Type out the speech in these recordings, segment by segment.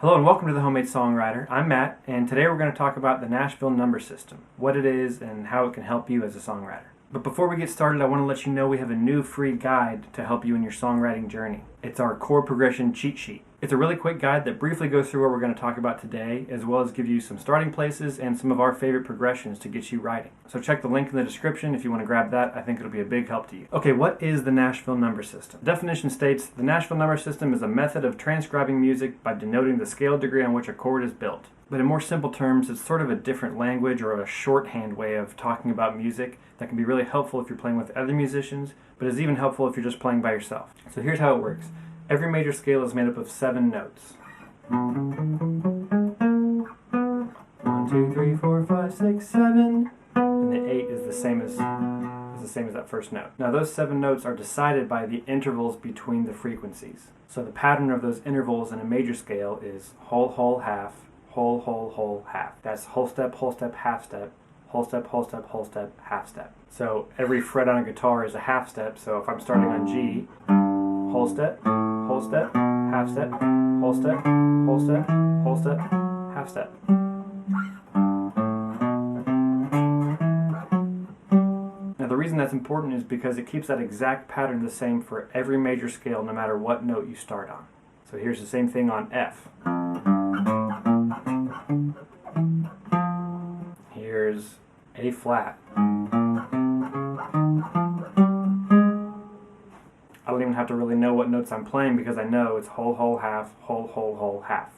Hello and welcome to the Homemade Songwriter. I'm Matt, and today we're going to talk about the Nashville number system, what it is, and how it can help you as a songwriter. But before we get started, I want to let you know we have a new free guide to help you in your songwriting journey. It's our chord progression cheat sheet. It's a really quick guide that briefly goes through what we're going to talk about today, as well as give you some starting places and some of our favorite progressions to get you writing. So check the link in the description if you want to grab that. I think it'll be a big help to you. Okay, what is the Nashville number system? The definition states, the Nashville number system is a method of transcribing music by denoting the scale degree on which a chord is built. But in more simple terms, it's sort of a different language or a shorthand way of talking about music that can be really helpful if you're playing with other musicians, but is even helpful if you're just playing by yourself. So here's how it works. Every major scale is made up of 7 notes. 1, 2, 3, 4, 5, 6, 7. And the 8 is the same as that first note. Now those 7 notes are decided by the intervals between the frequencies. So the pattern of those intervals in a major scale is whole, whole, half, whole, whole, whole, half. That's whole step, half step, whole step, whole step, whole step, half step. So every fret on a guitar is a half step. So if I'm starting on G, whole step, half step, whole step, whole step, whole step, half step. Now the reason that's important is because it keeps that exact pattern the same for every major scale no matter what note you start on. So here's the same thing on F. Here's A flat. I don't even have to really know what notes I'm playing because I know it's whole, whole, half, whole, whole, whole, half.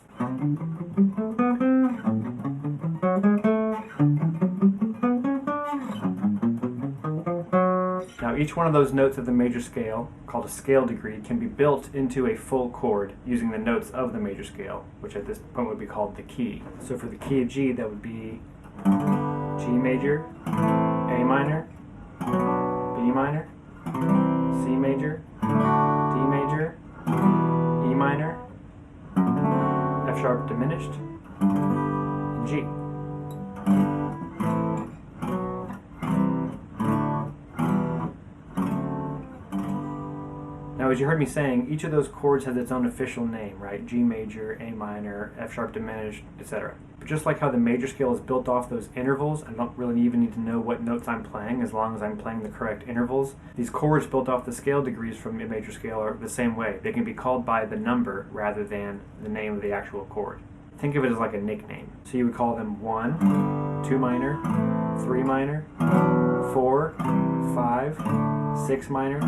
Now each one of those notes of the major scale, called a scale degree, can be built into a full chord using the notes of the major scale, which at this point would be called the key. So for the key of G, that would be G major, A minor, B minor, C major, D major, E minor, F sharp diminished, and G. Now, as you heard me saying, each of those chords has its own official name, right? G major, A minor, F sharp diminished, etc. But just like how the major scale is built off those intervals, I don't really even need to know what notes I'm playing as long as I'm playing the correct intervals. These chords built off the scale degrees from a major scale are the same way. They can be called by the number rather than the name of the actual chord. Think of it as like a nickname. So you would call them 1, 2 minor, 3 minor, 4, 5, 6 minor,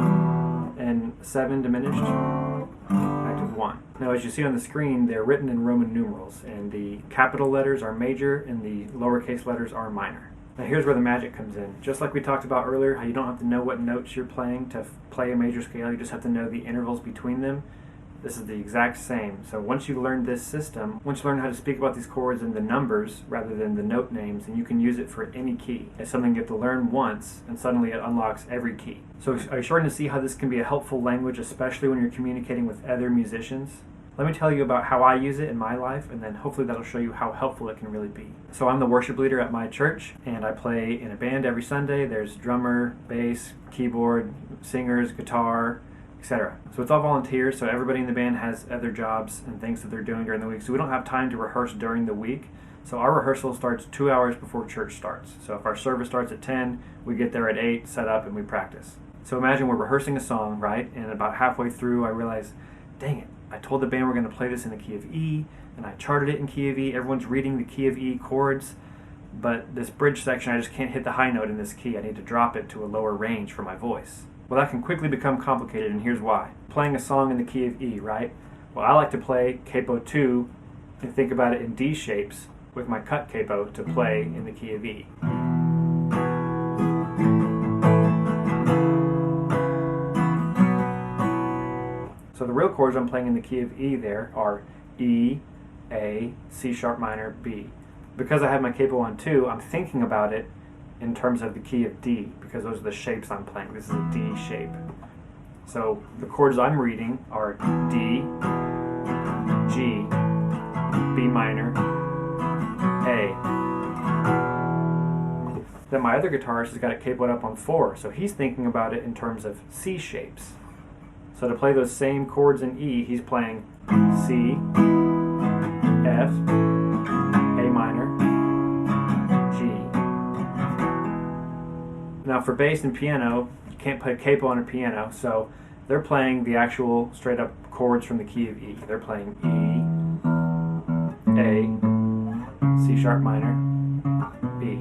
and 7 diminished, back to 1. Now as you see on the screen, they're written in Roman numerals, and the capital letters are major and the lowercase letters are minor. Now here's where the magic comes in. Just like we talked about earlier, how you don't have to know what notes you're playing to play a major scale, you just have to know the intervals between them. This is the exact same. So once you learn this system, once you learn how to speak about these chords in the numbers rather than the note names, then you can use it for any key. It's something you have to learn once, and suddenly it unlocks every key. So are you starting to see how this can be a helpful language, especially when you're communicating with other musicians? Let me tell you about how I use it in my life, and then hopefully that'll show you how helpful it can really be. So I'm the worship leader at my church, and I play in a band every Sunday. There's drummer, bass, keyboard, singers, guitar, etc. So it's all volunteers, so everybody in the band has other jobs and things that they're doing during the week, so we don't have time to rehearse during the week. So our rehearsal starts 2 hours before church starts. So if our service starts at 10, we get there at 8, set up, and we practice. So imagine we're rehearsing a song, right? And about halfway through, I realize, dang it, I told the band we're going to play this in the key of E, and I charted it in key of E. Everyone's reading the key of E chords, but this bridge section, I just can't hit the high note in this key. I need to drop it to a lower range for my voice. Well, that can quickly become complicated, and here's why. Playing a song in the key of E, right? Well, I like to play capo 2 and think about it in D shapes with my cut capo to play in the key of E. So the real chords I'm playing in the key of E there are E, A, C sharp minor, B. Because I have my capo on 2, I'm thinking about it in terms of the key of D, because those are the shapes I'm playing. This is a D shape. So the chords I'm reading are D, G, B minor, A. Then my other guitarist has got it capoed up on 4, so he's thinking about it in terms of C shapes. So to play those same chords in E, he's playing C, F, A minor, G. Now for bass and piano, you can't play capo on a piano, so they're playing the actual straight up chords from the key of E. They're playing E, A, C sharp minor, B.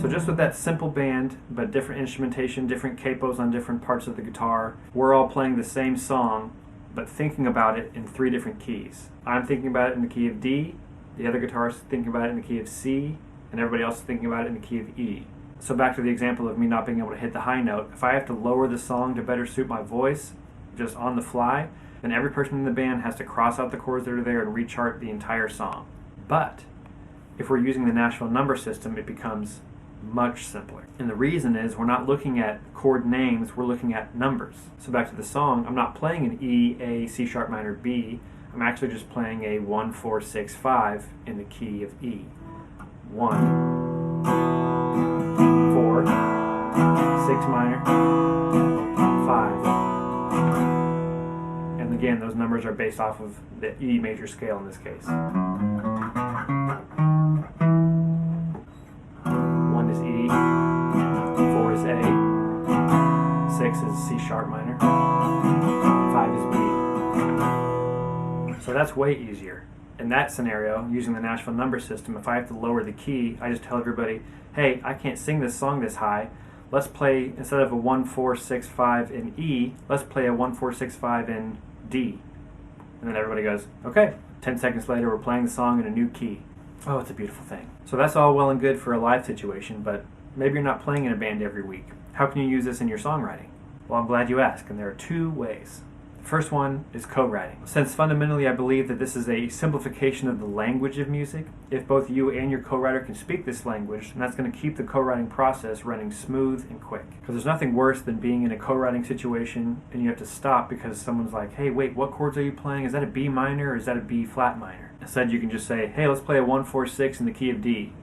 So just with that simple band, but different instrumentation, different capos on different parts of the guitar, we're all playing the same song, but thinking about it in 3 different keys. I'm thinking about it in the key of D, the other guitarist is thinking about it in the key of C, and everybody else is thinking about it in the key of E. So back to the example of me not being able to hit the high note, if I have to lower the song to better suit my voice, just on the fly, then every person in the band has to cross out the chords that are there and rechart the entire song. But if we're using the Nashville number system, it becomes much simpler. And the reason is we're not looking at chord names, we're looking at numbers. So back to the song, I'm not playing an E, A, C sharp minor, B. I'm actually just playing a 1, 4, 6, 5 in the key of E. 1, 4, 6 minor, 5. And again, those numbers are based off of the E major scale in this case. 1 is E, 4 is A, 6 is C sharp minor, 5 is B. So that's way easier. In that scenario, using the Nashville number system, if I have to lower the key, I just tell everybody, hey, I can't sing this song this high. Let's play, instead of a 1, 4, 6, 5 in E, let's play a 1, 4, 6, 5 in D. And then everybody goes, okay. 10 seconds later, we're playing the song in a new key. Oh, it's a beautiful thing. So that's all well and good for a live situation, but maybe you're not playing in a band every week. How can you use this in your songwriting? Well, I'm glad you asked, and there are 2 ways. The first one is co-writing. Since fundamentally I believe that this is a simplification of the language of music, if both you and your co-writer can speak this language, then that's going to keep the co-writing process running smooth and quick. Because there's nothing worse than being in a co-writing situation and you have to stop because someone's like, hey, wait, what chords are you playing? Is that a B minor or is that a B flat minor? Instead, you can just say, hey, let's play a 1, 4, 6 in the key of D.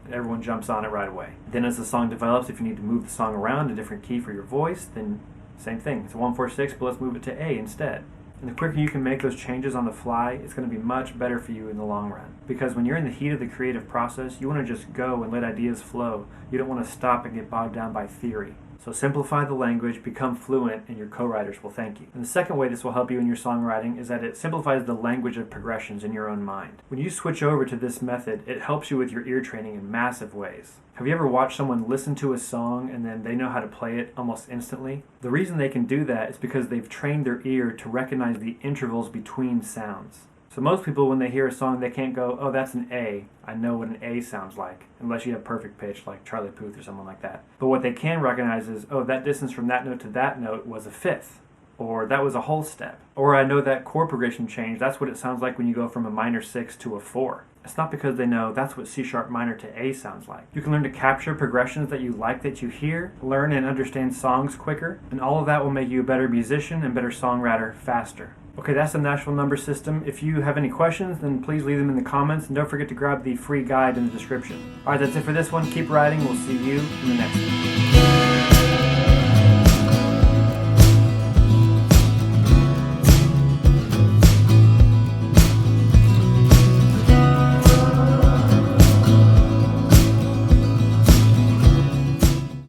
And everyone jumps on it right away. Then as the song develops, if you need to move the song around a different key for your voice, then same thing. It's a 1, 4, 6, but let's move it to A instead. And the quicker you can make those changes on the fly, it's going to be much better for you in the long run. Because when you're in the heat of the creative process, you want to just go and let ideas flow. You don't want to stop and get bogged down by theory. So simplify the language, become fluent, and your co-writers will thank you. And the second way this will help you in your songwriting is that it simplifies the language of progressions in your own mind. When you switch over to this method, it helps you with your ear training in massive ways. Have you ever watched someone listen to a song and then they know how to play it almost instantly? The reason they can do that is because they've trained their ear to recognize the intervals between sounds. So most people, when they hear a song, they can't go, oh, that's an A. I know what an A sounds like, unless you have perfect pitch like Charlie Puth or someone like that. But what they can recognize is, oh, that distance from that note to that note was a fifth, or that was a whole step. Or I know that chord progression change, that's what it sounds like when you go from a minor 6 to a 4. It's not because they know that's what C sharp minor to A sounds like. You can learn to capture progressions that you like that you hear, learn and understand songs quicker, and all of that will make you a better musician and better songwriter faster. Okay, that's the Nashville number system. If you have any questions, then please leave them in the comments, and don't forget to grab the free guide in the description. Alright, that's it for this one. Keep writing. We'll see you in the next one.